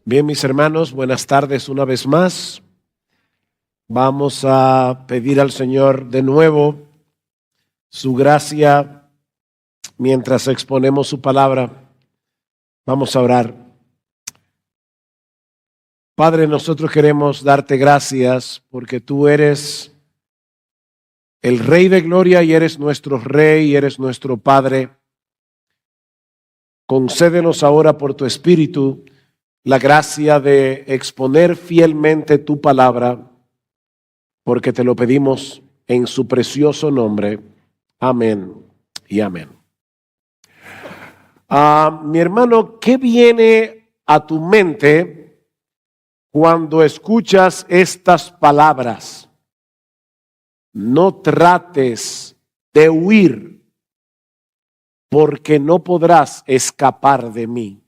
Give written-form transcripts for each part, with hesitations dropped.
Bien, mis hermanos, buenas tardes una vez más. Vamos a pedir al Señor de nuevo su gracia mientras exponemos su palabra. Vamos a orar. Padre, nosotros queremos darte gracias porque tú eres el Rey de Gloria y eres nuestro Rey y eres nuestro Padre. Concédenos ahora por tu Espíritu la gracia de exponer fielmente tu palabra, porque te lo pedimos en su precioso nombre. Amén y amén. Mi hermano, ¿qué viene a tu mente cuando escuchas estas palabras? No trates de huir, porque no podrás escapar de mí.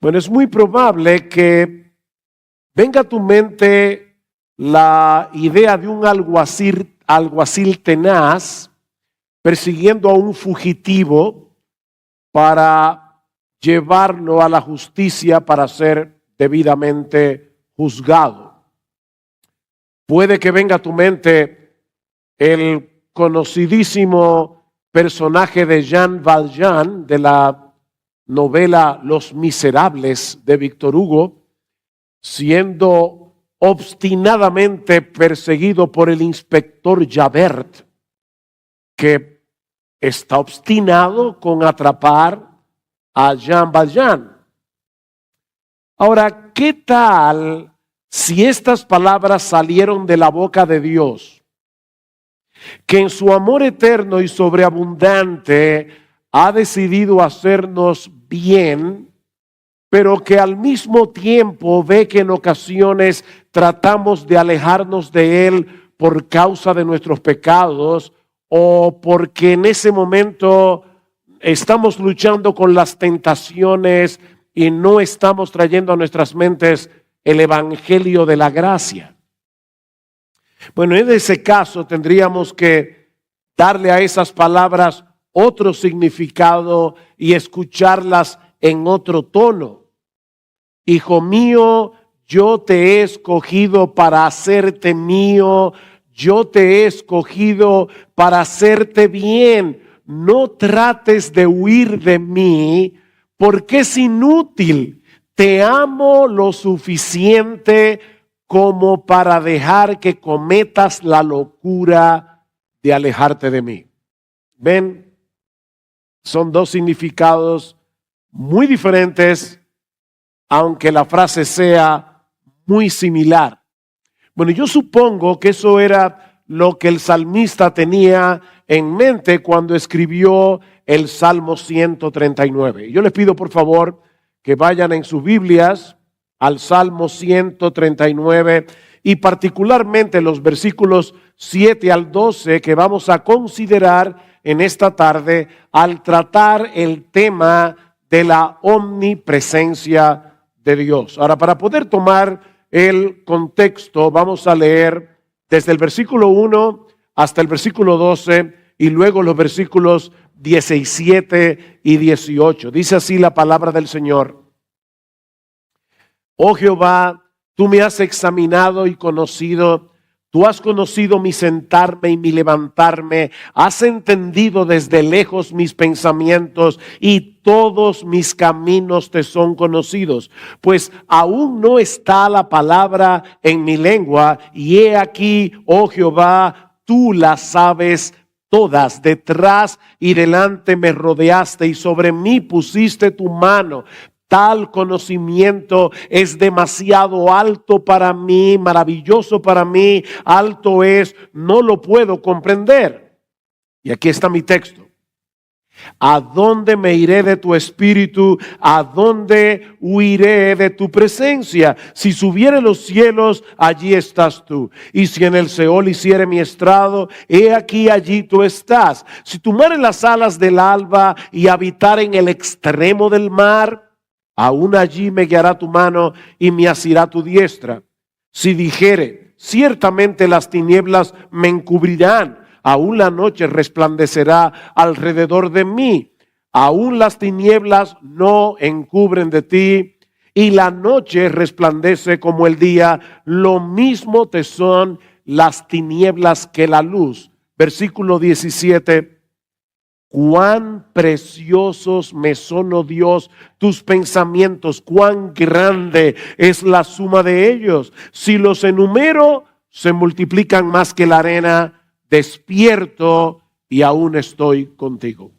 Bueno, es muy probable que venga a tu mente la idea de un alguacil tenaz persiguiendo a un fugitivo para llevarlo a la justicia para ser debidamente juzgado. Puede que venga a tu mente el conocidísimo personaje de Jean Valjean de la novela Los Miserables de Víctor Hugo, siendo obstinadamente perseguido por el inspector Javert, que está obstinado con atrapar a Jean Valjean. Ahora, ¿qué tal si estas palabras salieron de la boca de Dios, que en su amor eterno y sobreabundante ha decidido hacernos bien, pero que al mismo tiempo ve que en ocasiones tratamos de alejarnos de Él por causa de nuestros pecados o porque en ese momento estamos luchando con las tentaciones y no estamos trayendo a nuestras mentes el evangelio de la gracia? Bueno, en ese caso tendríamos que darle a esas palabras otro significado y escucharlas en otro tono. Hijo mío, yo te he escogido para hacerte mío, yo te he escogido para hacerte bien. No trates de huir de mí, porque es inútil. Te amo lo suficiente como para dejar que cometas la locura de alejarte de mí. ¿Ven? Son dos significados muy diferentes, aunque la frase sea muy similar. Bueno, yo supongo que eso era lo que el salmista tenía en mente cuando escribió el Salmo 139. Yo les pido por favor que vayan en sus Biblias al Salmo 139 y particularmente los versículos 7 al 12 que vamos a considerar en esta tarde al tratar el tema de la omnipresencia de Dios. Ahora, para poder tomar el contexto, vamos a leer desde el versículo 1 hasta el versículo 12 y luego los versículos 17 y 18. Dice así la palabra del Señor. Oh Jehová, tú me has examinado y conocido. Tú has conocido mi sentarme y mi levantarme, has entendido desde lejos mis pensamientos y todos mis caminos te son conocidos. Pues aún no está la palabra en mi lengua y he aquí, oh Jehová, tú la sabes todas. Detrás y delante me rodeaste y sobre mí pusiste tu mano. Tal conocimiento es demasiado alto para mí, maravilloso para mí, alto es, no lo puedo comprender. Y aquí está mi texto. ¿A dónde me iré de tu espíritu? ¿A dónde huiré de tu presencia? Si subiere los cielos, allí estás tú. Y si en el Seol hiciere mi estrado, he aquí allí tú estás. Si tomare las alas del alba y habitar en el extremo del mar, aún allí me guiará tu mano y me asirá tu diestra. Si dijere, ciertamente las tinieblas me encubrirán, aún la noche resplandecerá alrededor de mí. Aún las tinieblas no encubren de ti, y la noche resplandece como el día, lo mismo te son las tinieblas que la luz. Versículo 17. Cuán preciosos me son, oh Dios, tus pensamientos, cuán grande es la suma de ellos. Si los enumero, se multiplican más que la arena. Despierto y aún estoy contigo.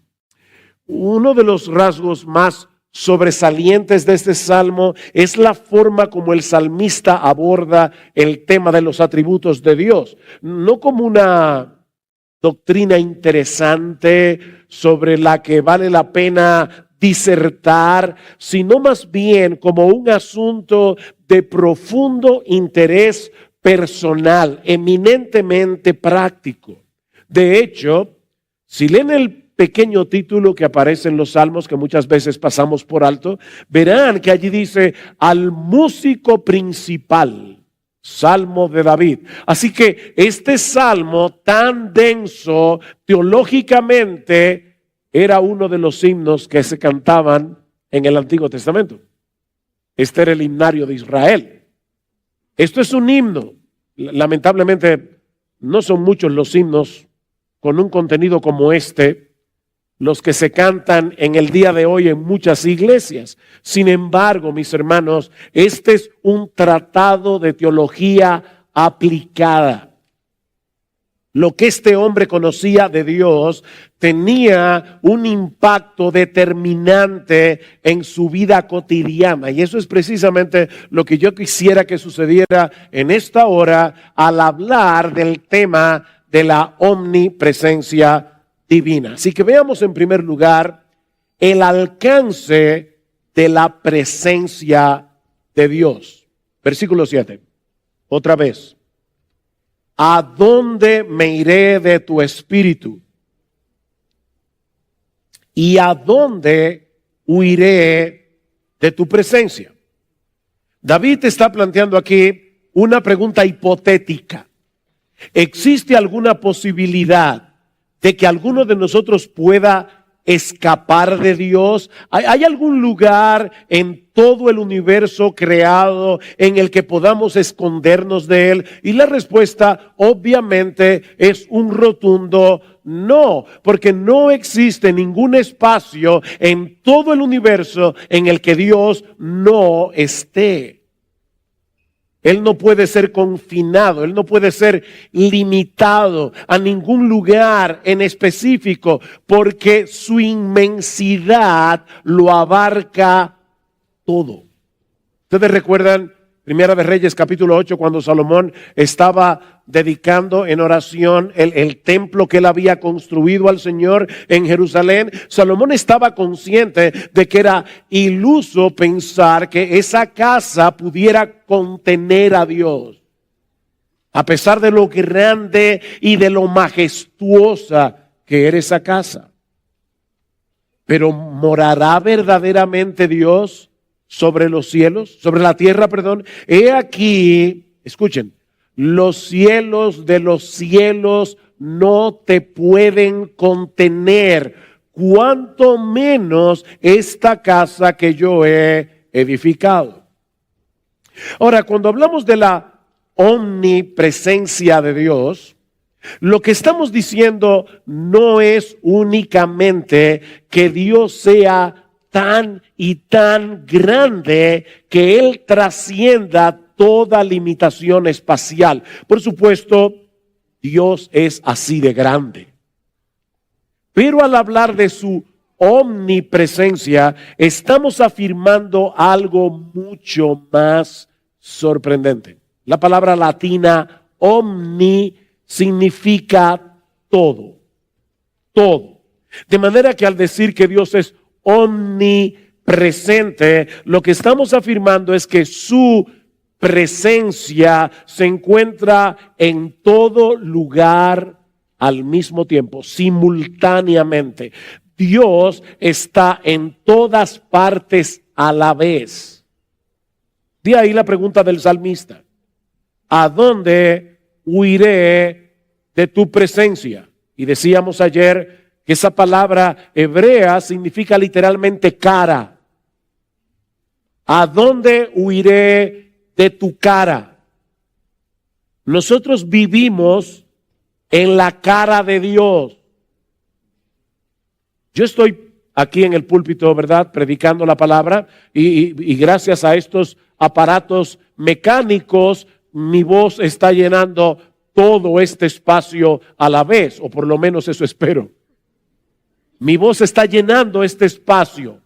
Uno de los rasgos más sobresalientes de este salmo es la forma como el salmista aborda el tema de los atributos de Dios. No como una doctrina interesante sobre la que vale la pena disertar, sino más bien como un asunto de profundo interés personal, eminentemente práctico. De hecho, si leen el pequeño título que aparece en los salmos, que muchas veces pasamos por alto, verán que allí dice al músico principal, Salmo de David. Así que este salmo tan denso teológicamente era uno de los himnos que se cantaban en el Antiguo Testamento. Este era el himnario de Israel. Esto es un himno. Lamentablemente no son muchos los himnos con un contenido como este, los que se cantan en el día de hoy en muchas iglesias. Sin embargo, mis hermanos, este es un tratado de teología aplicada. Lo que este hombre conocía de Dios tenía un impacto determinante en su vida cotidiana. Y eso es precisamente lo que yo quisiera que sucediera en esta hora al hablar del tema de la omnipresencia divina. Así que veamos en primer lugar el alcance de la presencia de Dios. Versículo 7. Otra vez. ¿A dónde me iré de tu espíritu? ¿Y a dónde huiré de tu presencia? David está planteando aquí una pregunta hipotética. ¿Existe alguna posibilidad de que alguno de nosotros pueda escapar de Dios? ¿Hay algún lugar en todo el universo creado en el que podamos escondernos de Él? Y la respuesta obviamente es un rotundo no, porque no existe ningún espacio en todo el universo en el que Dios no esté. Él no puede ser confinado, Él no puede ser limitado a ningún lugar en específico, porque su inmensidad lo abarca todo. ¿Ustedes recuerdan Primera de Reyes capítulo 8 cuando Salomón estaba dedicando en oración el templo que él había construido al Señor en Jerusalén? Salomón estaba consciente de que era iluso pensar que esa casa pudiera contener a Dios, a pesar de lo grande y de lo majestuosa que era esa casa. Pero ¿morará verdaderamente Dios sobre los cielos, sobre la tierra, perdón? He aquí, escuchen, los cielos de los cielos no te pueden contener, cuanto menos esta casa que yo he edificado. Ahora, cuando hablamos de la omnipresencia de Dios, lo que estamos diciendo no es únicamente que Dios sea tan y tan grande que Él trascienda toda limitación espacial. Por supuesto, Dios es así de grande. Pero al hablar de su omnipresencia, estamos afirmando algo mucho más sorprendente. La palabra latina omni significa todo, todo. De manera que al decir que Dios es omnipresente, lo que estamos afirmando es que su presencia se encuentra en todo lugar al mismo tiempo, simultáneamente. Dios está en todas partes a la vez. De ahí la pregunta del salmista: ¿a dónde huiré de tu presencia? Y decíamos ayer que esa palabra hebrea significa literalmente cara. ¿A dónde huiré de tu cara? Nosotros vivimos en la cara de Dios. Yo estoy aquí en el púlpito, ¿verdad?, predicando la palabra y gracias a estos aparatos mecánicos, mi voz está llenando todo este espacio a la vez, o por lo menos eso espero. Mi voz está llenando este espacio,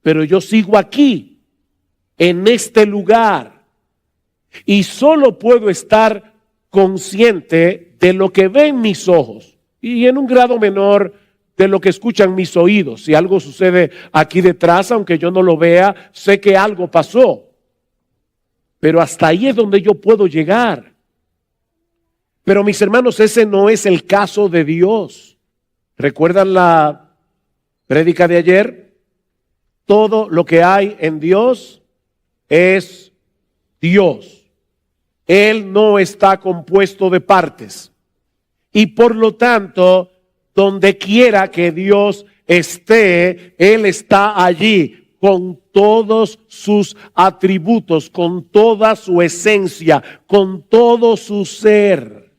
pero yo sigo aquí, en este lugar, y solo puedo estar consciente de lo que ven mis ojos y en un grado menor de lo que escuchan mis oídos. Si algo sucede aquí detrás, aunque yo no lo vea, sé que algo pasó. Pero hasta ahí es donde yo puedo llegar. Pero mis hermanos, ese no es el caso de Dios. ¿Recuerdan la prédica de ayer? Todo lo que hay en Dios es Dios. Él no está compuesto de partes. Y por lo tanto, donde quiera que Dios esté, Él está allí con todos sus atributos, con toda su esencia, con todo su ser.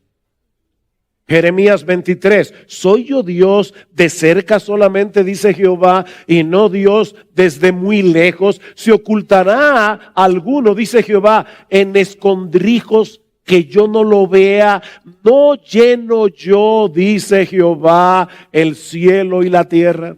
Jeremías 23, ¿soy yo Dios de cerca solamente, dice Jehová, y no Dios desde muy lejos? ¿Se ocultará alguno, dice Jehová, en escondrijos que yo no lo vea? ¿No lleno yo, dice Jehová, el cielo y la tierra?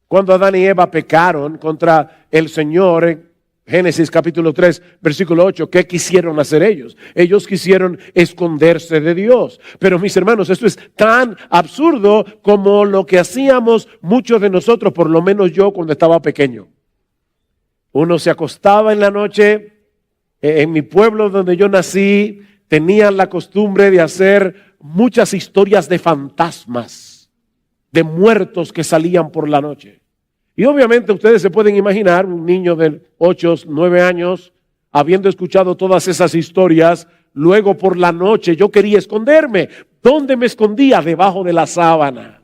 Cuando Adán y Eva pecaron contra el Señor, en Génesis capítulo 3, versículo 8, ¿qué quisieron hacer ellos? Ellos quisieron esconderse de Dios. Pero mis hermanos, esto es tan absurdo como lo que hacíamos muchos de nosotros, por lo menos yo cuando estaba pequeño. Uno se acostaba en la noche. En mi pueblo donde yo nací, tenían la costumbre de hacer muchas historias de fantasmas, de muertos que salían por la noche. Y obviamente ustedes se pueden imaginar un niño de 8, 9 años, habiendo escuchado todas esas historias, luego por la noche yo quería esconderme. ¿Dónde me escondía? Debajo de la sábana.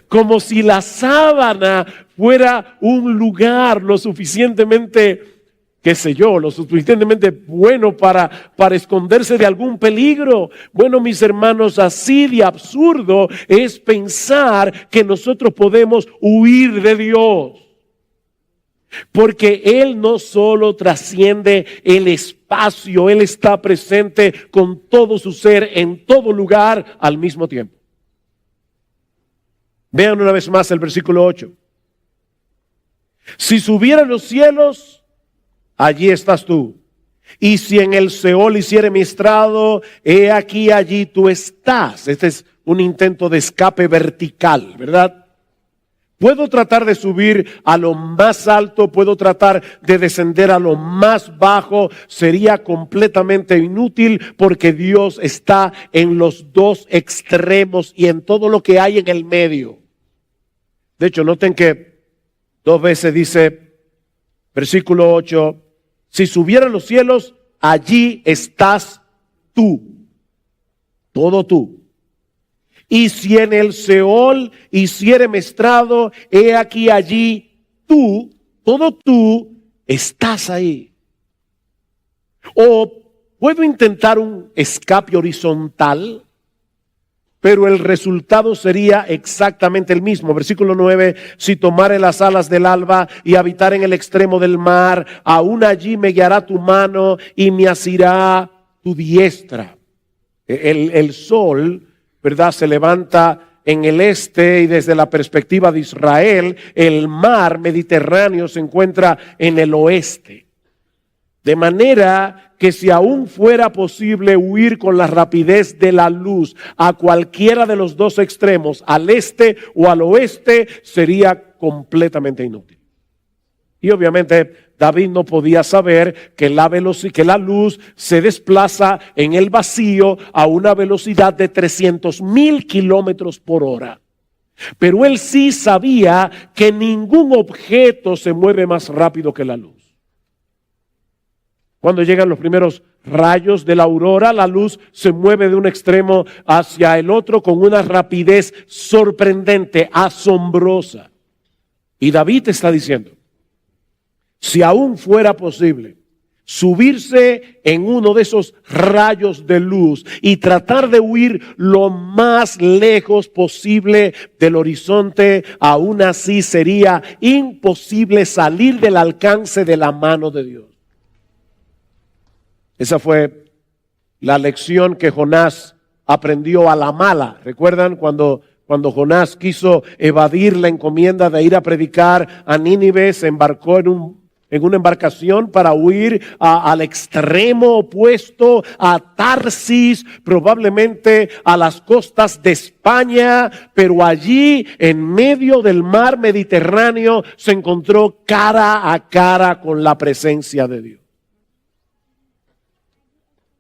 Como si la sábana fuera un lugar lo suficientemente, qué sé yo, lo suficientemente bueno para esconderse de algún peligro. Bueno, mis hermanos, así de absurdo es pensar que nosotros podemos huir de Dios. Porque Él no solo trasciende el espacio, Él está presente con todo su ser en todo lugar al mismo tiempo. Vean una vez más el versículo 8. Si subiera a los cielos, allí estás tú. Y si en el Seol hiciere mi estrado, he aquí allí tú estás. Este es un intento de escape vertical, ¿verdad? Puedo tratar de subir a lo más alto, puedo tratar de descender a lo más bajo. Sería completamente inútil porque Dios está en los dos extremos y en todo lo que hay en el medio. De hecho, noten que 2 veces dice, versículo 8, si subiera a los cielos, allí estás tú, todo tú. Y si en el Seol hiciere mi estrado, he aquí allí tú, todo tú, estás ahí. O puedo intentar un escape horizontal, pero el resultado sería exactamente el mismo. Versículo 9, si tomare las alas del alba y habitar en el extremo del mar, aún allí me guiará tu mano y me asirá tu diestra. El sol, ¿verdad?, se levanta en el este y desde la perspectiva de Israel, el mar Mediterráneo se encuentra en el oeste. De manera que si aún fuera posible huir con la rapidez de la luz a cualquiera de los dos extremos, al este o al oeste, sería completamente inútil. Y obviamente David no podía saber que la luz se desplaza en el vacío a una velocidad de 300,000 kilómetros por hora. Pero él sí sabía que ningún objeto se mueve más rápido que la luz. Cuando llegan los primeros rayos de la aurora, la luz se mueve de un extremo hacia el otro con una rapidez sorprendente, asombrosa. Y David está diciendo, si aún fuera posible, subirse en uno de esos rayos de luz y tratar de huir lo más lejos posible del horizonte, aún así sería imposible salir del alcance de la mano de Dios. Esa fue la lección que Jonás aprendió a la mala. ¿Recuerdan cuando Jonás quiso evadir la encomienda de ir a predicar a Nínive? Se embarcó en una embarcación para huir al extremo opuesto, a Tarsis, probablemente a las costas de España, pero allí en medio del mar Mediterráneo se encontró cara a cara con la presencia de Dios.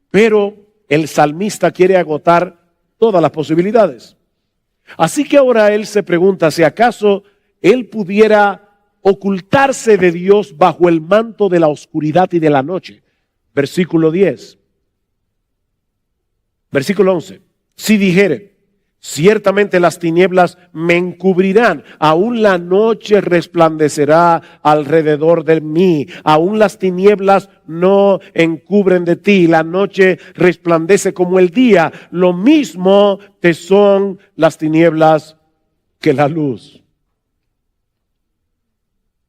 Pero el salmista quiere agotar todas las posibilidades. Así que ahora él se pregunta si acaso él pudiera ocultarse de Dios bajo el manto de la oscuridad y de la noche. Versículo 10. Versículo 11. Si dijere, ciertamente las tinieblas me encubrirán, aún la noche resplandecerá alrededor de mí, aún las tinieblas no encubren de ti, la noche resplandece como el día, lo mismo te son las tinieblas que la luz.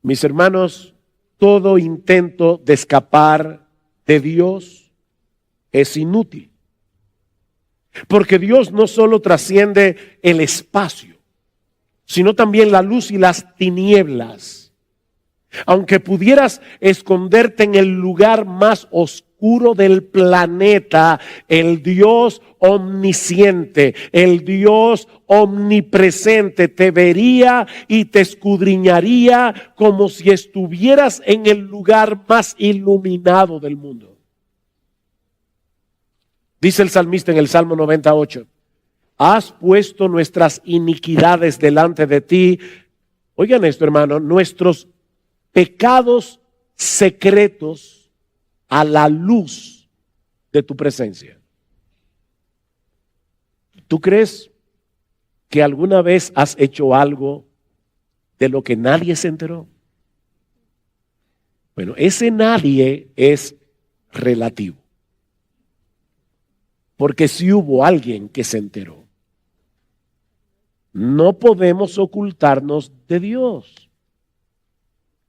Mis hermanos, todo intento de escapar de Dios es inútil. Porque Dios no solo trasciende el espacio, sino también la luz y las tinieblas. Aunque pudieras esconderte en el lugar más oscuro del planeta, el Dios omnisciente, el Dios omnipresente te vería y te escudriñaría como si estuvieras en el lugar más iluminado del mundo. Dice el salmista en el Salmo 98, has puesto nuestras iniquidades delante de ti. Oigan esto, hermano, nuestros pecados secretos a la luz de tu presencia. ¿Tú crees que alguna vez has hecho algo de lo que nadie se enteró? Bueno, ese nadie es relativo. Porque si hubo alguien que se enteró, no podemos ocultarnos de Dios.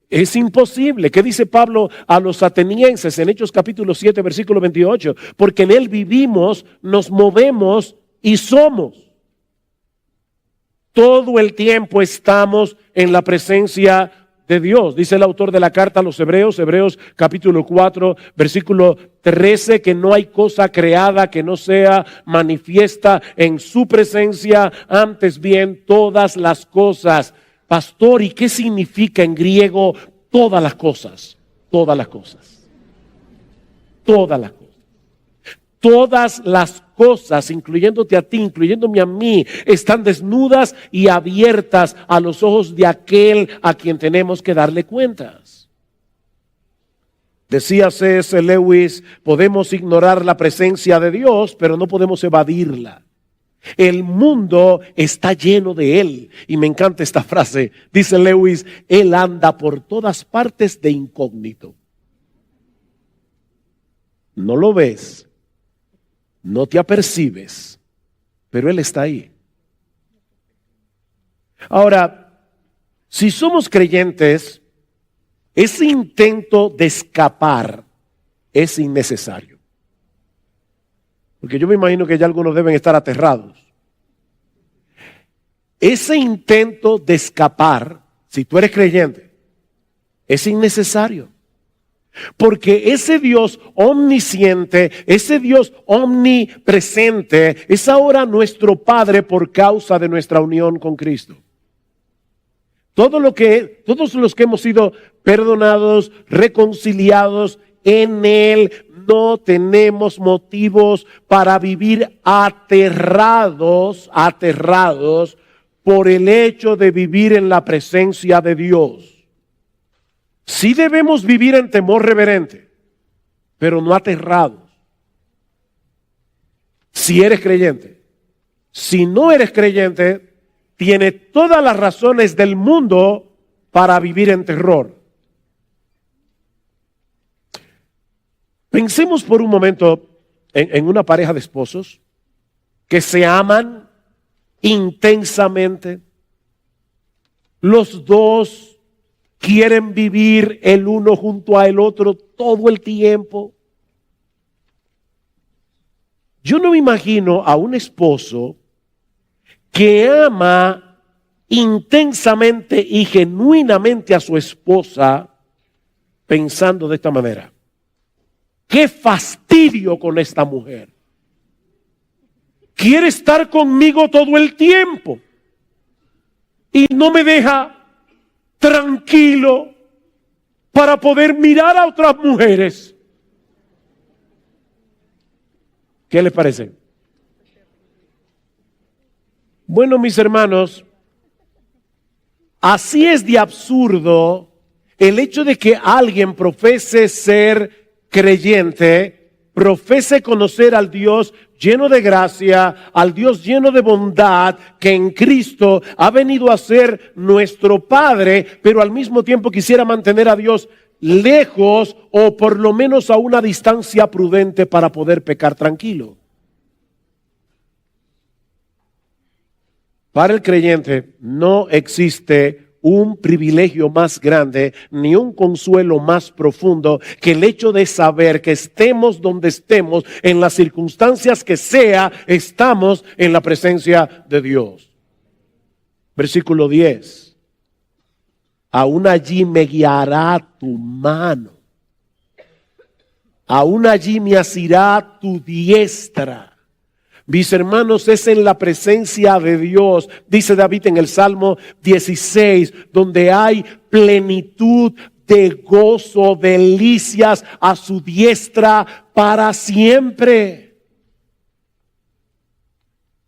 Es imposible. ¿Qué dice Pablo a los atenienses en Hechos capítulo 7, versículo 28? Porque en él vivimos, nos movemos y somos. Todo el tiempo estamos en la presencia de Dios. Dice el autor de la carta a los Hebreos, Hebreos capítulo 4, versículo 13, que no hay cosa creada que no sea manifiesta en su presencia, antes bien todas las cosas. Pastor, ¿y qué significa en griego todas las cosas? Todas las cosas. Todas las cosas. Todas las cosas, incluyéndote a ti, incluyéndome a mí, están desnudas y abiertas a los ojos de aquel a quien tenemos que darle cuentas. Decía C.S. Lewis, podemos ignorar la presencia de Dios, pero no podemos evadirla. El mundo está lleno de Él. Y me encanta esta frase. Dice Lewis, Él anda por todas partes de incógnito. No lo ves. No te apercibes, pero Él está ahí. Ahora, si somos creyentes, ese intento de escapar es innecesario. Porque yo me imagino que ya algunos deben estar aterrados. Ese intento de escapar, si tú eres creyente, es innecesario. Porque ese Dios omnisciente, ese Dios omnipresente, es ahora nuestro Padre por causa de nuestra unión con Cristo. Todos los que hemos sido perdonados, reconciliados en Él, no tenemos motivos para vivir aterrados por el hecho de vivir en la presencia de Dios. Sí debemos vivir en temor reverente, pero no aterrados. Si eres creyente. Si no eres creyente, tienes todas las razones del mundo para vivir en terror. Pensemos por un momento en una pareja de esposos que se aman intensamente. Los dos quieren vivir el uno junto al otro todo el tiempo. Yo no me imagino a un esposo que ama intensamente y genuinamente a su esposa pensando de esta manera: qué fastidio con esta mujer. Quiere estar conmigo todo el tiempo y no me deja tranquilo para poder mirar a otras mujeres. ¿Qué les parece? Bueno, mis hermanos, así es de absurdo el hecho de que alguien profese ser creyente, profese conocer al Dios lleno de gracia, al Dios lleno de bondad, que en Cristo ha venido a ser nuestro Padre, pero al mismo tiempo quisiera mantener a Dios lejos o por lo menos a una distancia prudente para poder pecar tranquilo. Para el creyente no existe un privilegio más grande ni un consuelo más profundo que el hecho de saber que estemos donde estemos, en las circunstancias que sea, estamos en la presencia de Dios. Versículo 10. Aún allí me guiará tu mano, aún allí me asirá tu diestra. Mis hermanos, es en la presencia de Dios, dice David en el Salmo 16, donde hay plenitud de gozo, delicias a su diestra para siempre.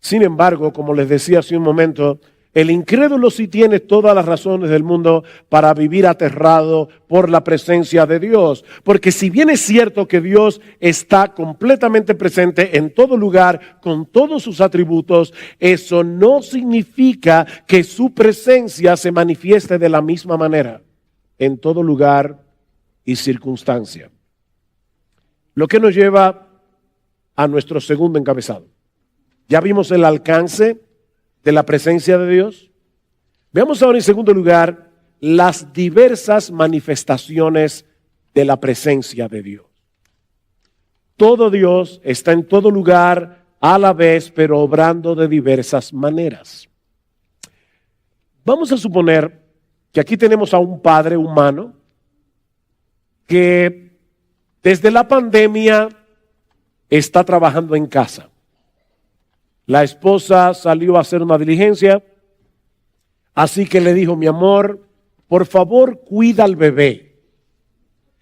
Sin embargo, como les decía hace un momento, el incrédulo sí tiene todas las razones del mundo para vivir aterrado por la presencia de Dios. Porque si bien es cierto que Dios está completamente presente en todo lugar, con todos sus atributos, eso no significa que su presencia se manifieste de la misma manera en todo lugar y circunstancia. Lo que nos lleva a nuestro segundo encabezado. Ya vimos el alcance de la presencia de Dios. Veamos ahora en segundo lugar las diversas manifestaciones de la presencia de Dios. Todo Dios está en todo lugar a la vez, pero obrando de diversas maneras. Vamos a suponer que aquí tenemos a un padre humano que desde la pandemia está trabajando en casa. La esposa salió a hacer una diligencia, así que le dijo: mi amor, por favor, cuida al bebé.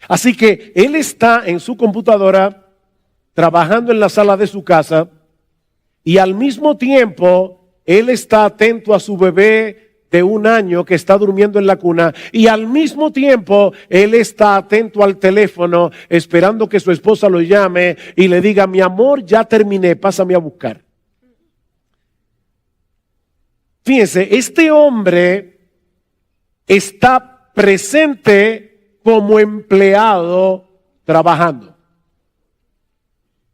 Así que él está en su computadora, trabajando en la sala de su casa, y al mismo tiempo, él está atento a su bebé de 1 año que está durmiendo en la cuna, y al mismo tiempo, él está atento al teléfono, esperando que su esposa lo llame y le diga: mi amor, ya terminé, pásame a buscar. Fíjense, este hombre está presente como empleado trabajando,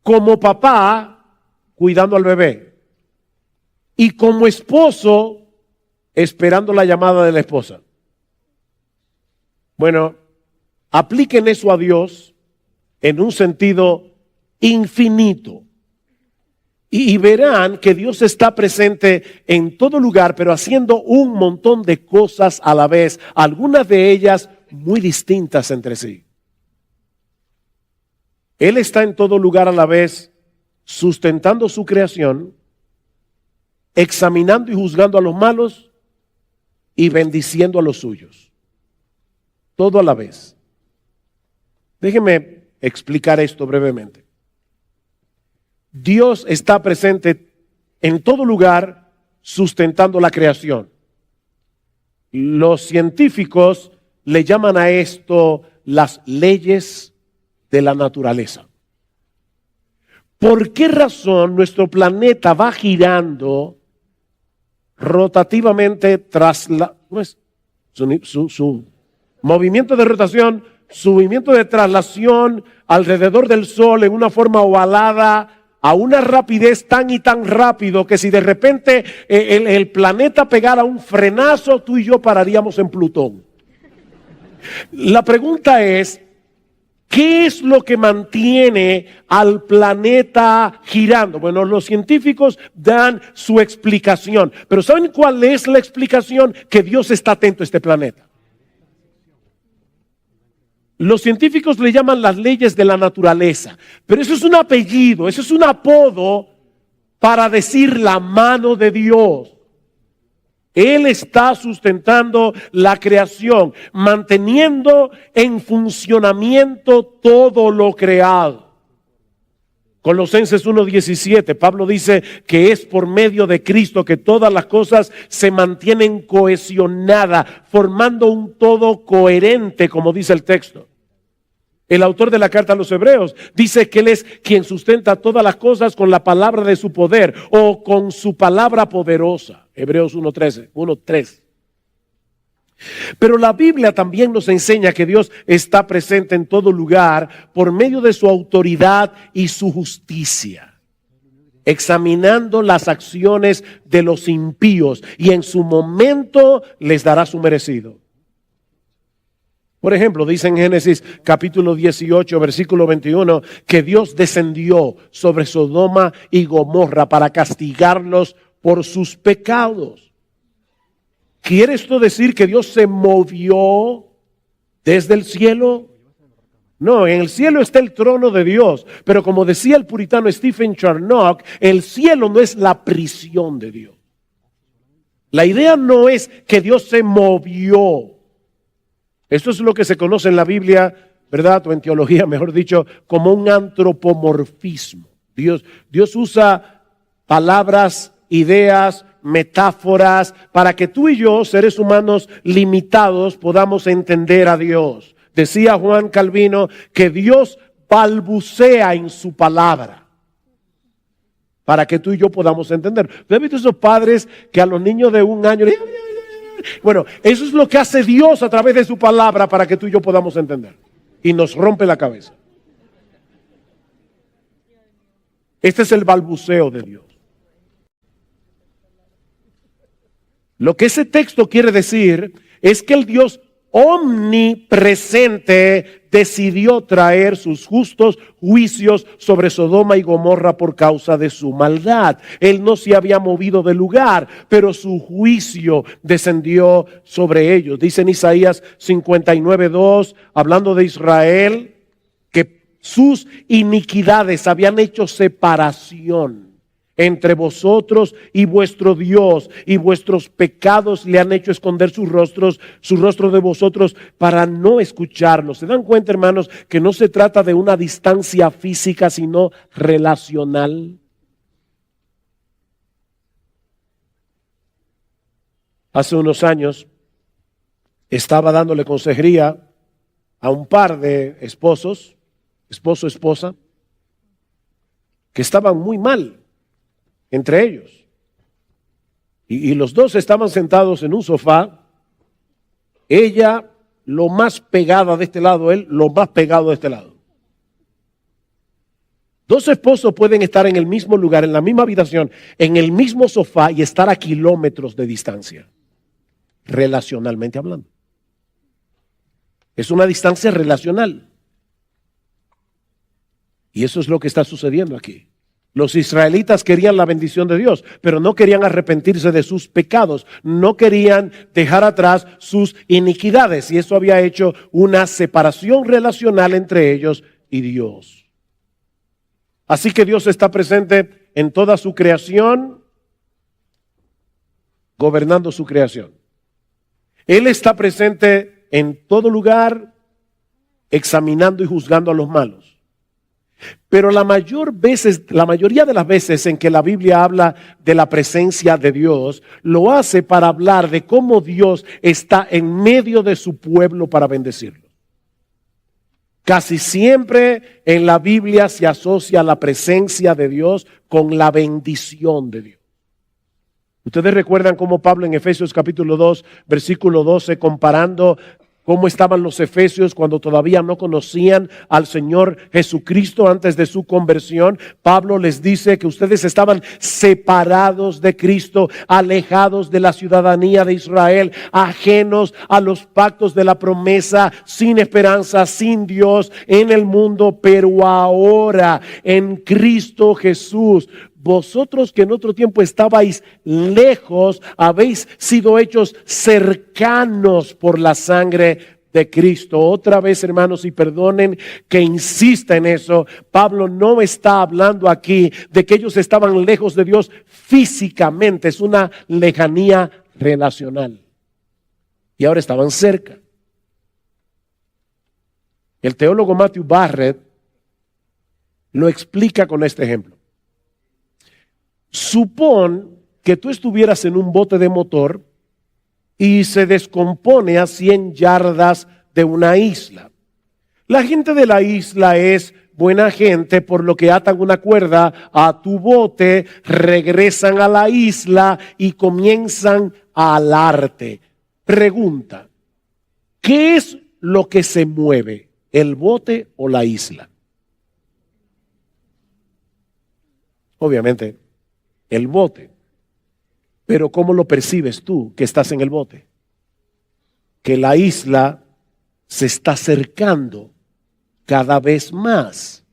como papá cuidando al bebé y como esposo esperando la llamada de la esposa. Bueno, apliquen eso a Dios en un sentido infinito. Y verán que Dios está presente en todo lugar, pero haciendo un montón de cosas a la vez, algunas de ellas muy distintas entre sí. Él está en todo lugar a la vez, sustentando su creación, examinando y juzgando a los malos y bendiciendo a los suyos. Todo a la vez. Déjenme explicar esto brevemente. Dios está presente en todo lugar sustentando la creación. Los científicos le llaman a esto las leyes de la naturaleza. ¿Por qué razón nuestro planeta va girando rotativamente tras su movimiento de rotación su movimiento de traslación alrededor del Sol en una forma ovalada, a una rapidez tan y tan rápido que si de repente el planeta pegara un frenazo, tú y yo pararíamos en Plutón. La pregunta es, ¿qué es lo que mantiene al planeta girando? Bueno, los científicos dan su explicación, pero ¿saben cuál es la explicación? Que Dios está atento a este planeta. Los científicos le llaman las leyes de la naturaleza, pero eso es un apellido, eso es un apodo para decir la mano de Dios. Él está sustentando la creación, manteniendo en funcionamiento todo lo creado. Colosenses 1:17, Pablo dice que es por medio de Cristo que todas las cosas se mantienen cohesionadas, formando un todo coherente, como dice el texto. El autor de la carta a los Hebreos dice que Él es quien sustenta todas las cosas con la palabra de su poder o con su palabra poderosa. Hebreos 1:3. Pero la Biblia también nos enseña que Dios está presente en todo lugar por medio de su autoridad y su justicia, examinando las acciones de los impíos y en su momento les dará su merecido. Por ejemplo, dice en Génesis capítulo 18, versículo 21, que Dios descendió sobre Sodoma y Gomorra para castigarlos por sus pecados. ¿Quiere esto decir que Dios se movió desde el cielo? No, en el cielo está el trono de Dios, pero como decía el puritano Stephen Charnock, el cielo no es la prisión de Dios. La idea no es que Dios se movió. Esto es lo que se conoce en la Biblia, ¿verdad? O en teología, mejor dicho, como un antropomorfismo. Dios usa palabras, ideas, metáforas, para que tú y yo, seres humanos limitados, podamos entender a Dios. Decía Juan Calvino que Dios balbucea en su palabra, para que tú y yo podamos entender. ¿Usted ha visto esos padres que a los niños de 1 año... Bueno, eso es lo que hace Dios a través de su palabra para que tú y yo podamos entender. Y nos rompe la cabeza. Este es el balbuceo de Dios. Lo que ese texto quiere decir es que el Dios omnipresente decidió traer sus justos juicios sobre Sodoma y Gomorra por causa de su maldad. Él no se había movido del lugar, pero su juicio descendió sobre ellos. Dice en Isaías 59:2, hablando de Israel, que sus iniquidades habían hecho separación entre vosotros y vuestro Dios, y vuestros pecados le han hecho esconder su rostro de vosotros para no escucharlos. ¿Se dan cuenta, hermanos, que no se trata de una distancia física, sino relacional? Hace unos años estaba dándole consejería a un par de esposo, esposa, que estaban muy mal entre ellos. Y los dos estaban sentados en un sofá, ella lo más pegada de este lado, él lo más pegado de este lado. Dos esposos pueden estar en el mismo lugar, en la misma habitación, en el mismo sofá y estar a kilómetros de distancia, relacionalmente hablando. Es una distancia relacional. Y eso es lo que está sucediendo aquí. Los israelitas querían la bendición de Dios, pero no querían arrepentirse de sus pecados, no querían dejar atrás sus iniquidades, y eso había hecho una separación relacional entre ellos y Dios. Así que Dios está presente en toda su creación, gobernando su creación. Él está presente en todo lugar, examinando y juzgando a los malos. Pero la mayoría de las veces en que la Biblia habla de la presencia de Dios, lo hace para hablar de cómo Dios está en medio de su pueblo para bendecirlo. Casi siempre en la Biblia se asocia la presencia de Dios con la bendición de Dios. Ustedes recuerdan cómo Pablo en Efesios capítulo 2, versículo 12, comparando cómo estaban los efesios cuando todavía no conocían al Señor Jesucristo antes de su conversión. Pablo les dice que ustedes estaban separados de Cristo, alejados de la ciudadanía de Israel, ajenos a los pactos de la promesa, sin esperanza, sin Dios en el mundo, pero ahora en Cristo Jesús. Vosotros que en otro tiempo estabais lejos, habéis sido hechos cercanos por la sangre de Cristo. Otra vez, hermanos, y perdonen que insista en eso, Pablo no está hablando aquí de que ellos estaban lejos de Dios físicamente, es una lejanía relacional. Y ahora estaban cerca. El teólogo Matthew Barrett lo explica con este ejemplo. Supón que tú estuvieras en un bote de motor y se descompone a 100 yardas de una isla. La gente de la isla es buena gente, por lo que atan una cuerda a tu bote, regresan a la isla y comienzan a alarte. Pregunta, ¿qué es lo que se mueve, el bote o la isla? Obviamente el bote. Pero ¿cómo lo percibes tú que estás en el bote? Que la isla se está acercando cada vez más.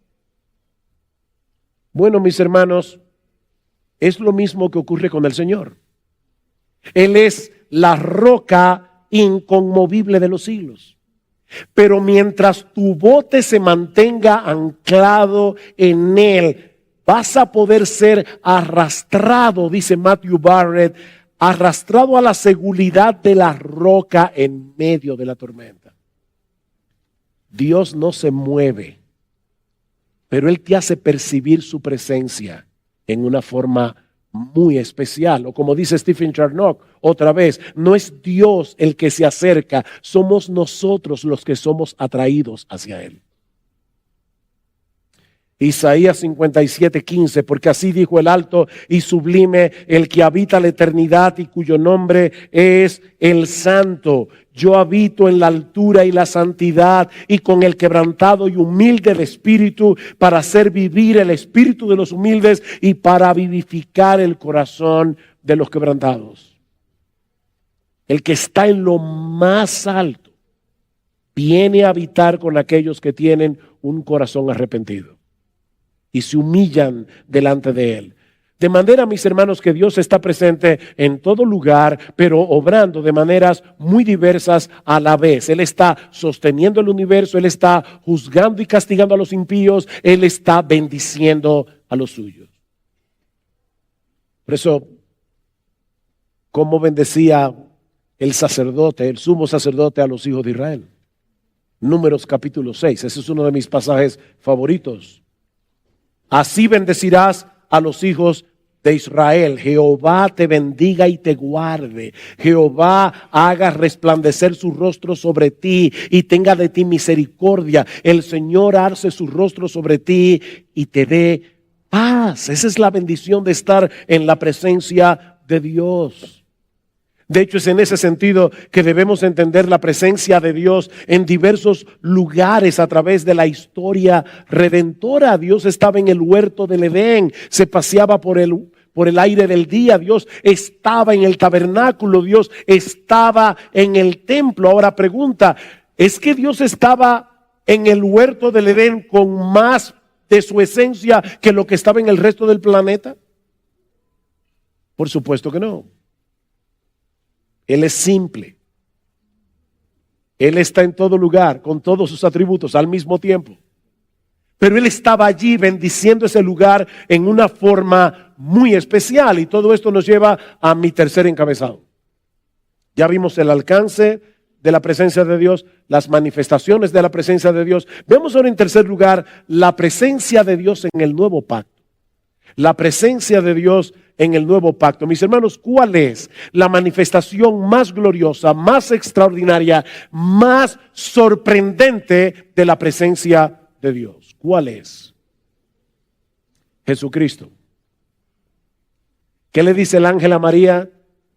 Bueno, mis hermanos, es lo mismo que ocurre con el Señor. Él es la roca inconmovible de los siglos. Pero mientras tu bote se mantenga anclado en Él, vas a poder ser arrastrado, dice Matthew Barrett, arrastrado a la seguridad de la roca en medio de la tormenta. Dios no se mueve, pero Él te hace percibir su presencia en una forma muy especial. O como dice Stephen Charnock, otra vez, no es Dios el que se acerca, somos nosotros los que somos atraídos hacia Él. Isaías 57:15, porque así dijo el alto y sublime, el que habita la eternidad y cuyo nombre es el Santo. Yo habito en la altura y la santidad y con el quebrantado y humilde de espíritu, para hacer vivir el espíritu de los humildes y para vivificar el corazón de los quebrantados. El que está en lo más alto viene a habitar con aquellos que tienen un corazón arrepentido y se humillan delante de Él. De manera, mis hermanos, que Dios está presente en todo lugar, pero obrando de maneras muy diversas a la vez. Él está sosteniendo el universo, Él está juzgando y castigando a los impíos, Él está bendiciendo a los suyos. Por eso, ¿cómo bendecía el sacerdote, el sumo sacerdote, a los hijos de Israel? Números capítulo 6, ese es uno de mis pasajes favoritos. Así bendecirás a los hijos de Israel. Jehová te bendiga y te guarde. Jehová haga resplandecer su rostro sobre ti y tenga de ti misericordia. El Señor alce su rostro sobre ti y te dé paz. Esa es la bendición de estar en la presencia de Dios. De hecho, es en ese sentido que debemos entender la presencia de Dios en diversos lugares a través de la historia redentora. Dios estaba en el huerto del Edén, se paseaba por el aire del día. Dios estaba en el tabernáculo, Dios estaba en el templo. Ahora pregunta, ¿es que Dios estaba en el huerto del Edén con más de su esencia que lo que estaba en el resto del planeta? Por supuesto que no. Él es simple. Él está en todo lugar, con todos sus atributos al mismo tiempo. Pero Él estaba allí bendiciendo ese lugar en una forma muy especial. Y todo esto nos lleva a mi tercer encabezado. Ya vimos el alcance de la presencia de Dios, las manifestaciones de la presencia de Dios. Vemos ahora en tercer lugar la presencia de Dios en el nuevo pacto. La presencia de Dios en el nuevo pacto. Mis hermanos, ¿cuál es la manifestación más gloriosa, más extraordinaria, más sorprendente de la presencia de Dios? ¿Cuál es? Jesucristo. ¿Qué le dice el ángel a María?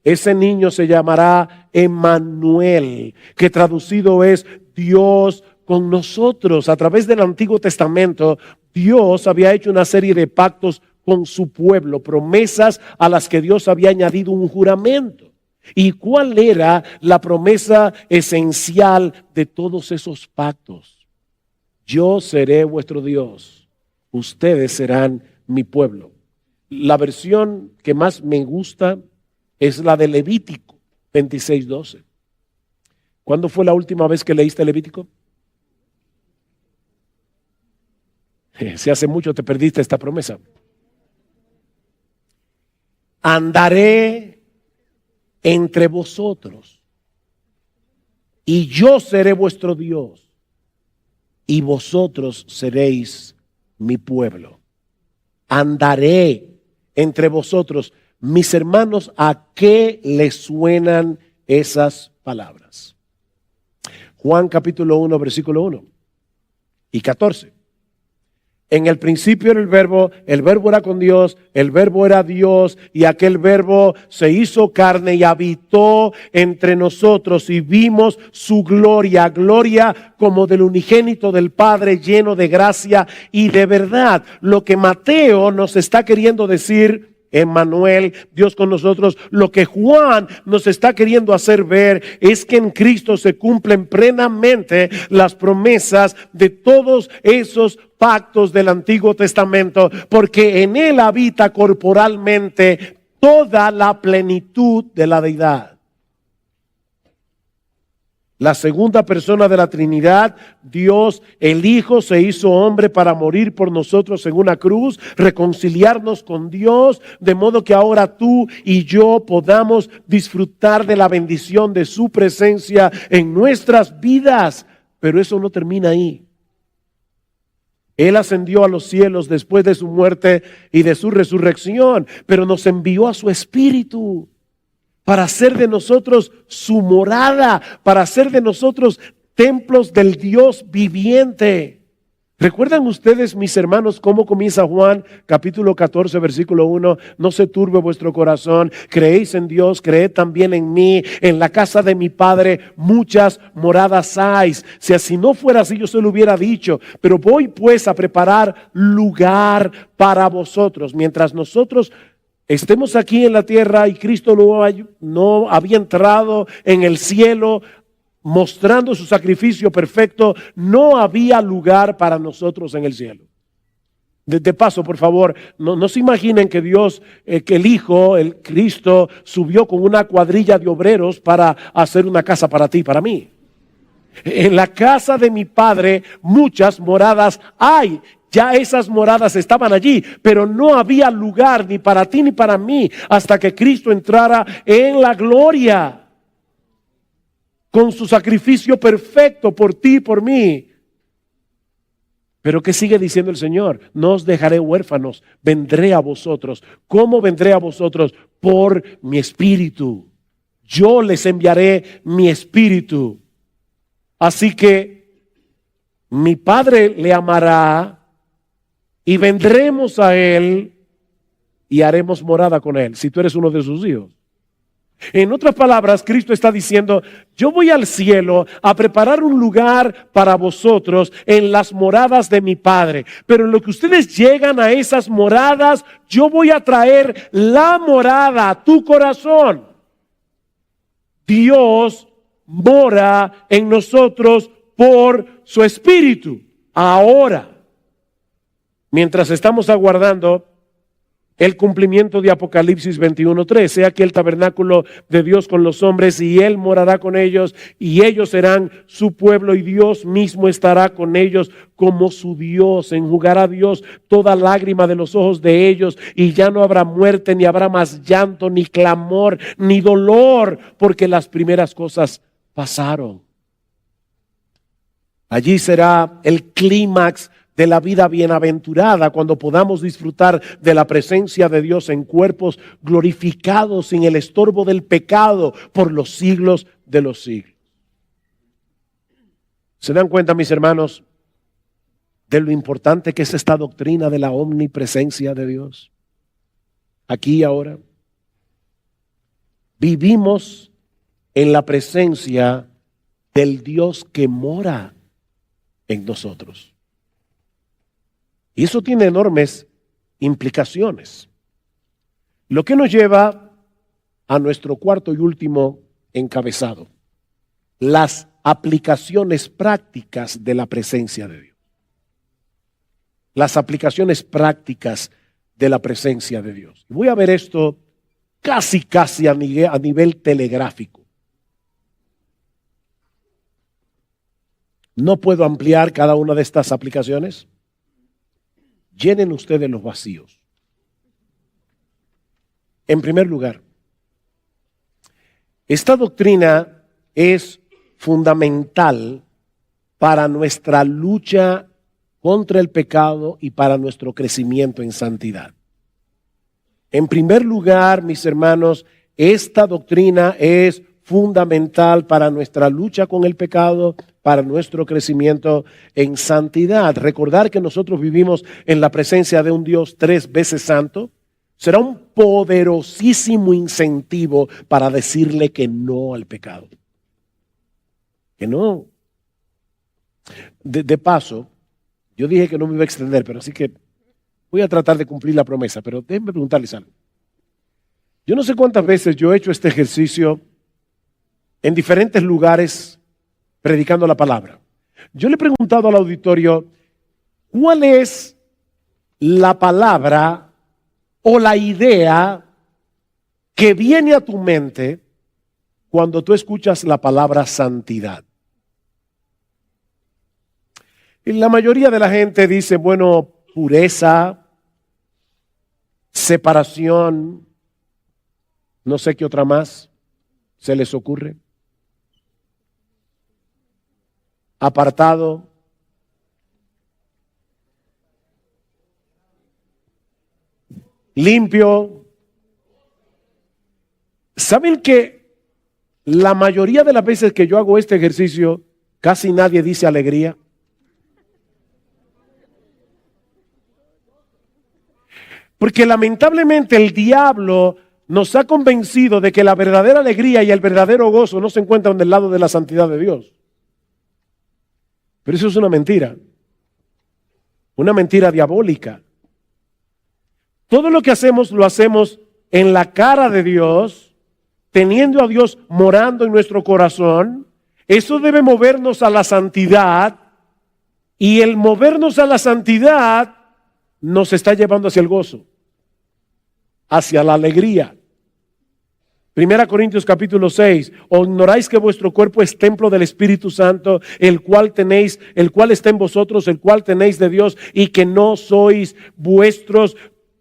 Ese niño se llamará Emmanuel, que traducido es Dios con nosotros. A través del Antiguo Testamento, Dios había hecho una serie de pactos con su pueblo, promesas a las que Dios había añadido un juramento. ¿Y cuál era la promesa esencial de todos esos pactos? Yo seré vuestro Dios, ustedes serán mi pueblo. La versión que más me gusta es la de Levítico 26:12. ¿Cuándo fue la última vez que leíste Levítico? Si hace mucho te perdiste esta promesa. Andaré entre vosotros y yo seré vuestro Dios y vosotros seréis mi pueblo. Andaré entre vosotros. Mis hermanos, ¿a qué les suenan esas palabras? Juan capítulo 1, versículo 1 y 14. En el principio era el verbo era con Dios, el verbo era Dios, y aquel verbo se hizo carne y habitó entre nosotros, y vimos su gloria, gloria como del unigénito del Padre, lleno de gracia y de verdad. Lo que Mateo nos está queriendo decir, Emmanuel, Dios con nosotros, lo que Juan nos está queriendo hacer ver es que en Cristo se cumplen plenamente las promesas de todos esos pactos del Antiguo Testamento, porque en Él habita corporalmente toda la plenitud de la deidad. La segunda persona de la Trinidad, Dios, el Hijo, se hizo hombre para morir por nosotros en una cruz, reconciliarnos con Dios, de modo que ahora tú y yo podamos disfrutar de la bendición de su presencia en nuestras vidas. Pero eso no termina ahí. Él ascendió a los cielos después de su muerte y de su resurrección, pero nos envió a su Espíritu para hacer de nosotros su morada, para hacer de nosotros templos del Dios viviente. ¿Recuerdan ustedes, mis hermanos, cómo comienza Juan capítulo 14, versículo 1? No se turbe vuestro corazón, creéis en Dios, creed también en mí. En la casa de mi Padre muchas moradas hay. Si así no fuera así, yo se lo hubiera dicho. Pero voy pues a preparar lugar para vosotros. Mientras nosotros estemos aquí en la tierra y Cristo no había entrado en el cielo mostrando su sacrificio perfecto, no había lugar para nosotros en el cielo. De paso, por favor, no se imaginen que Dios, que el Hijo, el Cristo, subió con una cuadrilla de obreros para hacer una casa para ti y para mí. En la casa de mi Padre muchas moradas hay. Ya esas moradas estaban allí, pero no había lugar ni para ti ni para mí hasta que Cristo entrara en la gloria con su sacrificio perfecto por ti y por mí. Pero ¿qué sigue diciendo el Señor? No os dejaré huérfanos, vendré a vosotros. ¿Cómo vendré a vosotros? Por mi Espíritu. Yo les enviaré mi Espíritu. Así que mi Padre le amará y vendremos a Él y haremos morada con Él, si tú eres uno de sus hijos. En otras palabras, Cristo está diciendo, yo voy al cielo a preparar un lugar para vosotros en las moradas de mi Padre. Pero en lo que ustedes llegan a esas moradas, yo voy a traer la morada a tu corazón. Dios mora en nosotros por su Espíritu. Ahora, mientras estamos aguardando el cumplimiento de Apocalipsis 21:3, he aquí el tabernáculo de Dios con los hombres y Él morará con ellos y ellos serán su pueblo y Dios mismo estará con ellos como su Dios. Enjugará Dios toda lágrima de los ojos de ellos y ya no habrá muerte, ni habrá más llanto, ni clamor, ni dolor, porque las primeras cosas pasaron. Allí será el clímax de la vida bienaventurada, cuando podamos disfrutar de la presencia de Dios en cuerpos glorificados sin el estorbo del pecado por los siglos de los siglos. ¿Se dan cuenta, mis hermanos, de lo importante que es esta doctrina de la omnipresencia de Dios? Aquí y ahora. Vivimos en la presencia del Dios que mora en nosotros. Y eso tiene enormes implicaciones. Lo que nos lleva a nuestro cuarto y último encabezado: las aplicaciones prácticas de la presencia de Dios. Las aplicaciones prácticas de la presencia de Dios. Voy a ver esto casi a nivel telegráfico. No puedo ampliar cada una de estas aplicaciones. Llenen ustedes los vacíos. En primer lugar, esta doctrina es fundamental para nuestra lucha contra el pecado y para nuestro crecimiento en santidad. En primer lugar, mis hermanos, esta doctrina es fundamental para nuestra lucha con el pecado, para nuestro crecimiento en santidad. Recordar que nosotros vivimos en la presencia de un Dios 3 veces santo será un poderosísimo incentivo para decirle que no al pecado. Que no. De paso, yo dije que no me iba a extender, pero así que voy a tratar de cumplir la promesa, pero déjenme preguntarles algo. Yo no sé cuántas veces yo he hecho este ejercicio en diferentes lugares predicando la palabra. Yo le he preguntado al auditorio, ¿cuál es la palabra o la idea que viene a tu mente cuando tú escuchas la palabra santidad? Y la mayoría de la gente dice, bueno, pureza, separación, no sé qué otra más se les ocurre. Apartado. Limpio. ¿Saben que la mayoría de las veces que yo hago este ejercicio, casi nadie dice alegría? Porque lamentablemente el diablo nos ha convencido de que la verdadera alegría y el verdadero gozo no se encuentran del lado de la santidad de Dios. Pero eso es una mentira diabólica. Todo lo que hacemos lo hacemos en la cara de Dios, teniendo a Dios morando en nuestro corazón. Eso debe movernos a la santidad, y el movernos a la santidad nos está llevando hacia el gozo, hacia la alegría. 1 Corintios capítulo 6, ¿o ignoráis que vuestro cuerpo es templo del Espíritu Santo, el cual está en vosotros, el cual tenéis de Dios, y que no sois vuestros,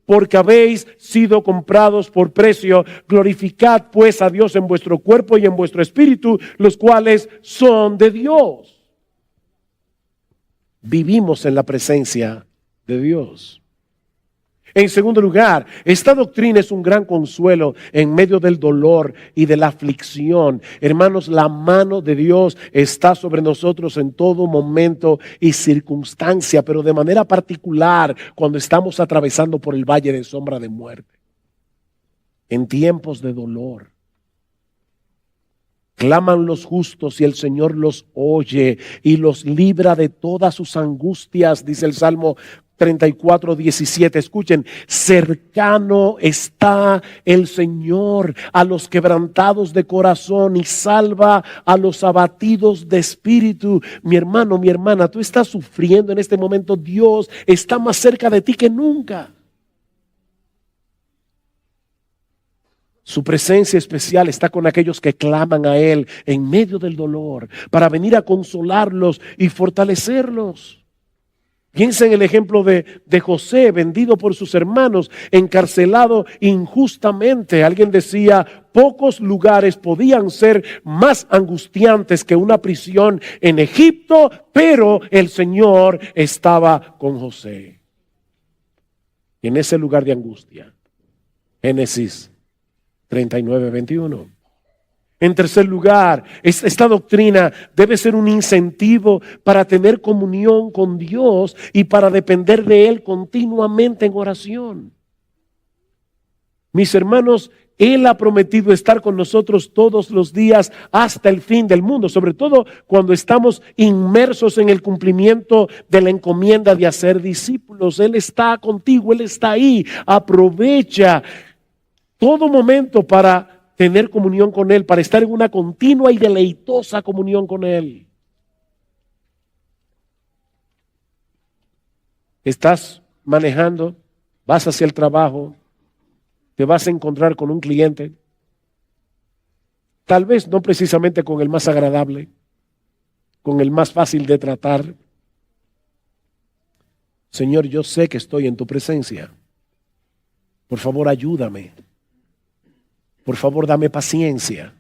porque habéis sido comprados por precio? Glorificad pues a Dios en vuestro cuerpo y en vuestro espíritu, los cuales son de Dios. Vivimos en la presencia de Dios. En segundo lugar, esta doctrina es un gran consuelo en medio del dolor y de la aflicción. Hermanos, la mano de Dios está sobre nosotros en todo momento y circunstancia, pero de manera particular cuando estamos atravesando por el valle de sombra de muerte. En tiempos de dolor, claman los justos y el Señor los oye y los libra de todas sus angustias, dice el Salmo 34:17. Escuchen, cercano está el Señor a los quebrantados de corazón y salva a los abatidos de espíritu. Mi hermano, mi hermana, tú estás sufriendo en este momento. Dios está más cerca de ti que nunca. Su presencia especial está con aquellos que claman a Él en medio del dolor, para venir a consolarlos y fortalecerlos. Piensa en el ejemplo de José, vendido por sus hermanos, encarcelado injustamente. Alguien decía, pocos lugares podían ser más angustiantes que una prisión en Egipto, pero el Señor estaba con José. En ese lugar de angustia. Génesis 39:21. En tercer lugar, esta doctrina debe ser un incentivo para tener comunión con Dios y para depender de Él continuamente en oración. Mis hermanos, Él ha prometido estar con nosotros todos los días hasta el fin del mundo, sobre todo cuando estamos inmersos en el cumplimiento de la encomienda de hacer discípulos. Él está contigo, Él está ahí. Aprovecha todo momento para tener comunión con Él, para estar en una continua y deleitosa comunión con Él. Estás manejando, vas hacia el trabajo, te vas a encontrar con un cliente, tal vez no precisamente con el más agradable, con el más fácil de tratar. Señor, yo sé que estoy en tu presencia. Por favor, ayúdame. Por favor, dame paciencia.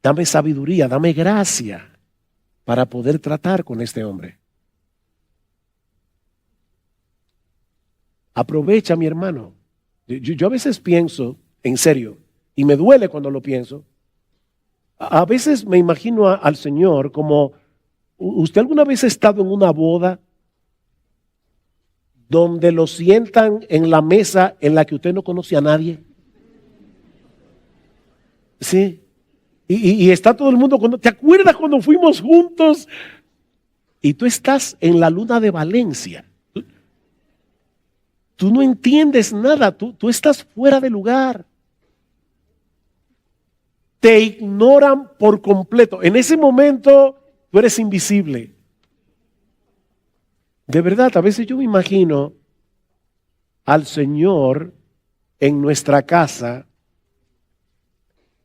Dame sabiduría, dame gracia para poder tratar con este hombre. Aprovecha, mi hermano. Yo a veces pienso, en serio, y me duele cuando lo pienso, a veces me imagino al Señor como, ¿usted alguna vez ha estado en una boda donde lo sientan en la mesa en la que usted no conoce a nadie? Sí. Y está todo el mundo, ¿te acuerdas cuando fuimos juntos? Y tú estás en la luna de Valencia. Tú no entiendes nada, tú estás fuera de lugar. Te ignoran por completo. En ese momento tú eres invisible. De verdad, a veces yo me imagino al Señor en nuestra casa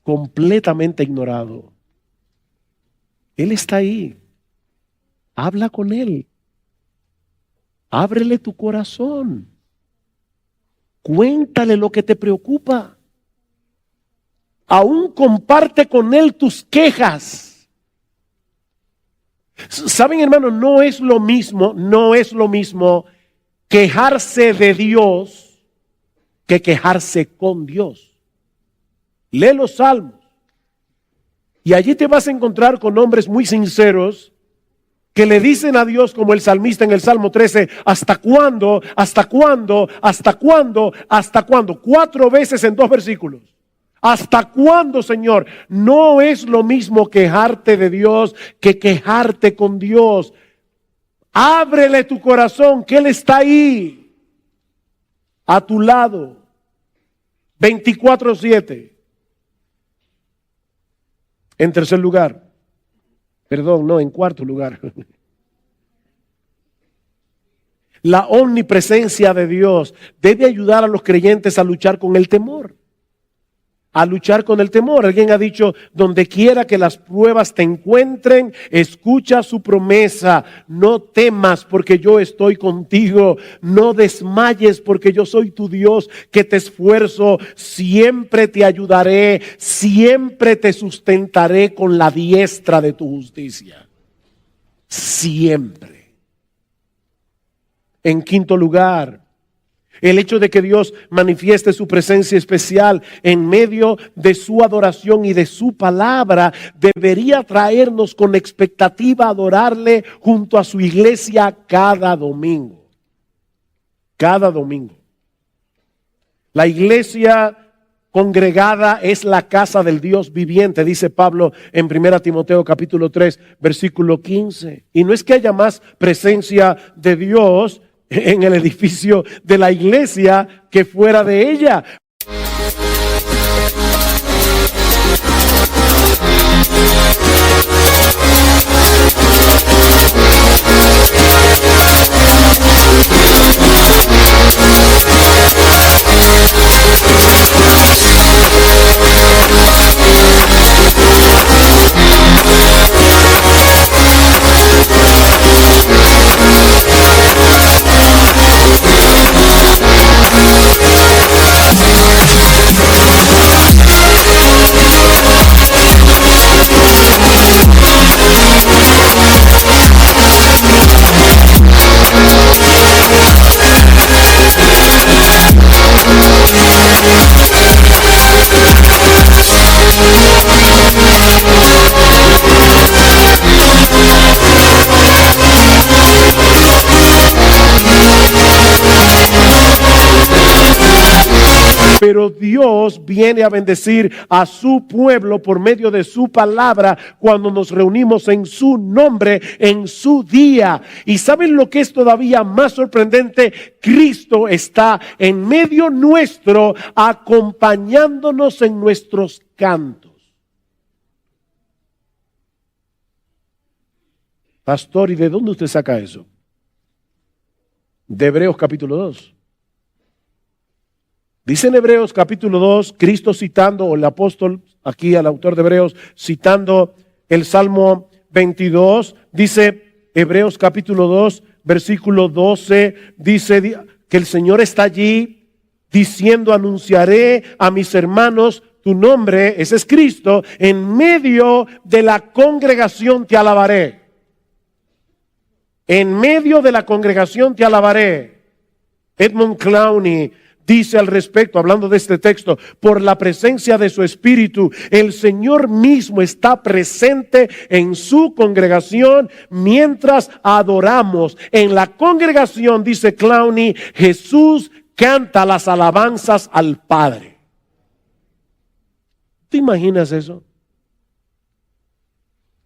completamente ignorado. Él está ahí. Habla con Él. Ábrele tu corazón. Cuéntale lo que te preocupa. Aún comparte con Él tus quejas. Saben, hermanos, no es lo mismo quejarse de Dios que quejarse con Dios. Lee los Salmos y allí te vas a encontrar con hombres muy sinceros que le dicen a Dios, como el salmista en el Salmo 13, ¿hasta cuándo? ¿Hasta cuándo? ¿Hasta cuándo? ¿Hasta cuándo? 4 veces en 2 versículos. ¿Hasta cuándo, Señor? No es lo mismo quejarte de Dios que quejarte con Dios. Ábrele tu corazón, que Él está ahí, a tu lado, 24/7. En tercer lugar, en cuarto lugar, la omnipresencia de Dios debe ayudar a los creyentes a luchar con el temor. Alguien ha dicho, donde quiera que las pruebas te encuentren, escucha su promesa. No temas porque yo estoy contigo. No desmayes porque yo soy tu Dios que te esfuerzo. Siempre te ayudaré. Siempre te sustentaré con la diestra de tu justicia. Siempre. En quinto lugar, el hecho de que Dios manifieste su presencia especial en medio de su adoración y de su palabra debería traernos con expectativa a adorarle junto a su iglesia cada domingo. Cada domingo. La iglesia congregada es la casa del Dios viviente, dice Pablo en 1 Timoteo capítulo 3, versículo 15. Y no es que haya más presencia de Dios en el edificio de la iglesia que fuera de ella. pero Dios viene a bendecir a su pueblo por medio de su palabra cuando nos reunimos en su nombre, en su día. ¿Y saben lo que es todavía más sorprendente? Cristo está en medio nuestro, acompañándonos en nuestros cantos. Pastor, ¿y de dónde usted saca eso? De Hebreos capítulo 2. Dice en Hebreos capítulo 2, Cristo citando, o el apóstol, aquí al autor de Hebreos, citando el Salmo 22, dice Hebreos capítulo 2, versículo 12, dice que el Señor está allí diciendo: anunciaré a mis hermanos tu nombre, ese es Cristo, en medio de la congregación te alabaré. En medio de la congregación te alabaré. Edmund Clowney dice al respecto, hablando de este texto: por la presencia de su Espíritu, el Señor mismo está presente en su congregación mientras adoramos. En la congregación, dice Clowney, Jesús canta las alabanzas al Padre. ¿Te imaginas eso?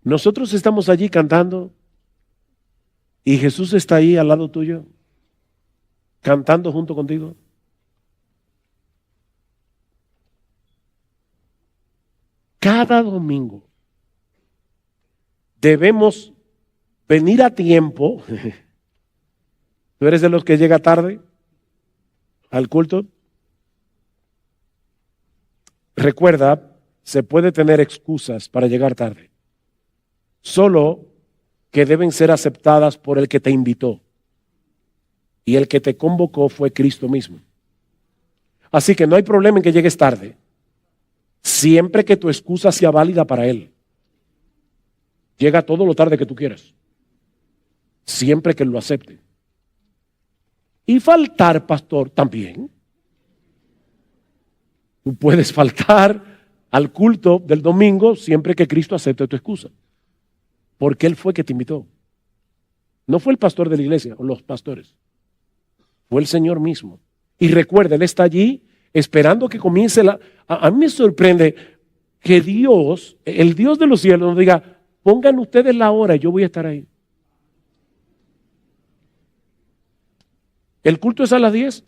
Nosotros estamos allí cantando y Jesús está ahí al lado tuyo, cantando junto contigo. Cada domingo debemos venir a tiempo. ¿Tú eres de los que llega tarde al culto? Recuerda, se puede tener excusas para llegar tarde, solo que deben ser aceptadas por el que te invitó. Y el que te convocó fue Cristo mismo. Así que no hay problema en que llegues tarde, siempre que tu excusa sea válida para Él. Llega todo lo tarde que tú quieras, siempre que Él lo acepte. Y faltar, pastor, también. Tú puedes faltar al culto del domingo siempre que Cristo acepte tu excusa, porque Él fue que te invitó. No fue el pastor de la iglesia o los pastores, fue el Señor mismo. Y recuerda, Él está allí esperando que comience A mí me sorprende que Dios, el Dios de los cielos, nos diga: pongan ustedes la hora y yo voy a estar ahí. ¿El culto es a las 10?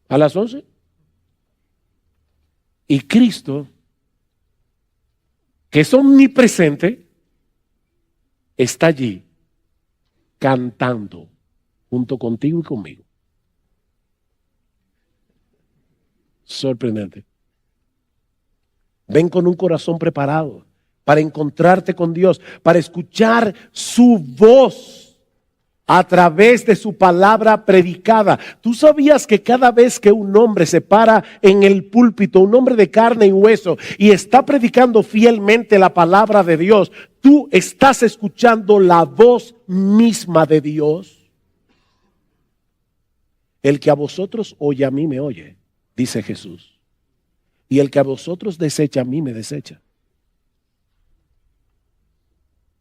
¿A las 11? Y Cristo, que es omnipresente, está allí cantando junto contigo y conmigo. Sorprendente. Ven con un corazón preparado para encontrarte con Dios, para escuchar su voz a través de su palabra predicada. ¿Tú sabías que cada vez que un hombre se para en el púlpito, un hombre de carne y hueso, y está predicando fielmente la palabra de Dios, tú estás escuchando la voz misma de Dios? El que a vosotros oye, a mí me oye, dice Jesús. Y el que a vosotros desecha, a mí me desecha.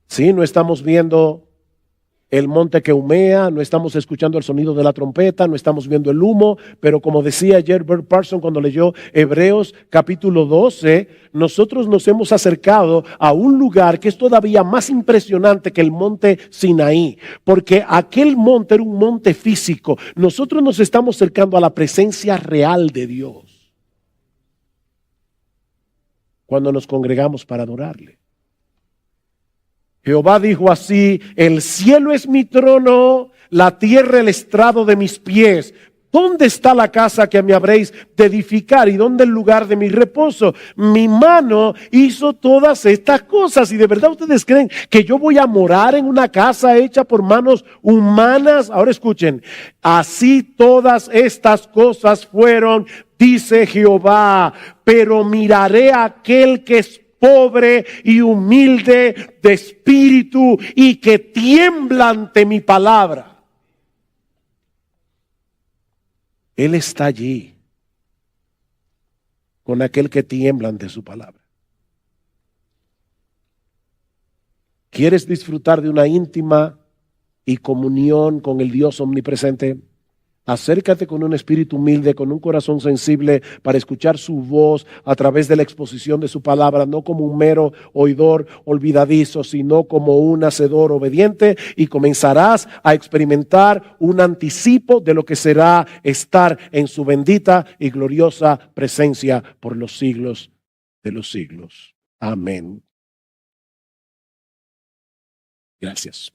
Sí, no estamos viendo el monte que humea, no estamos escuchando el sonido de la trompeta, no estamos viendo el humo, pero como decía ayer Bert Parson cuando leyó Hebreos capítulo 12, nosotros nos hemos acercado a un lugar que es todavía más impresionante que el monte Sinaí, porque aquel monte era un monte físico. Nosotros nos estamos acercando a la presencia real de Dios cuando nos congregamos para adorarle. Jehová dijo así: el cielo es mi trono, la tierra el estrado de mis pies. ¿Dónde está la casa que me habréis de edificar y dónde el lugar de mi reposo? Mi mano hizo todas estas cosas. ¿Y de verdad ustedes creen que yo voy a morar en una casa hecha por manos humanas? Ahora escuchen: así todas estas cosas fueron, dice Jehová, pero miraré a aquel que es pobre y humilde de espíritu y que tiembla ante mi palabra. Él está allí con aquel que tiembla ante su palabra. ¿Quieres disfrutar de una íntima y comunión con el Dios omnipresente? Acércate con un espíritu humilde, con un corazón sensible para escuchar su voz a través de la exposición de su palabra, no como un mero oidor olvidadizo, sino como un hacedor obediente, y comenzarás a experimentar un anticipo de lo que será estar en su bendita y gloriosa presencia por los siglos de los siglos. Amén. Gracias.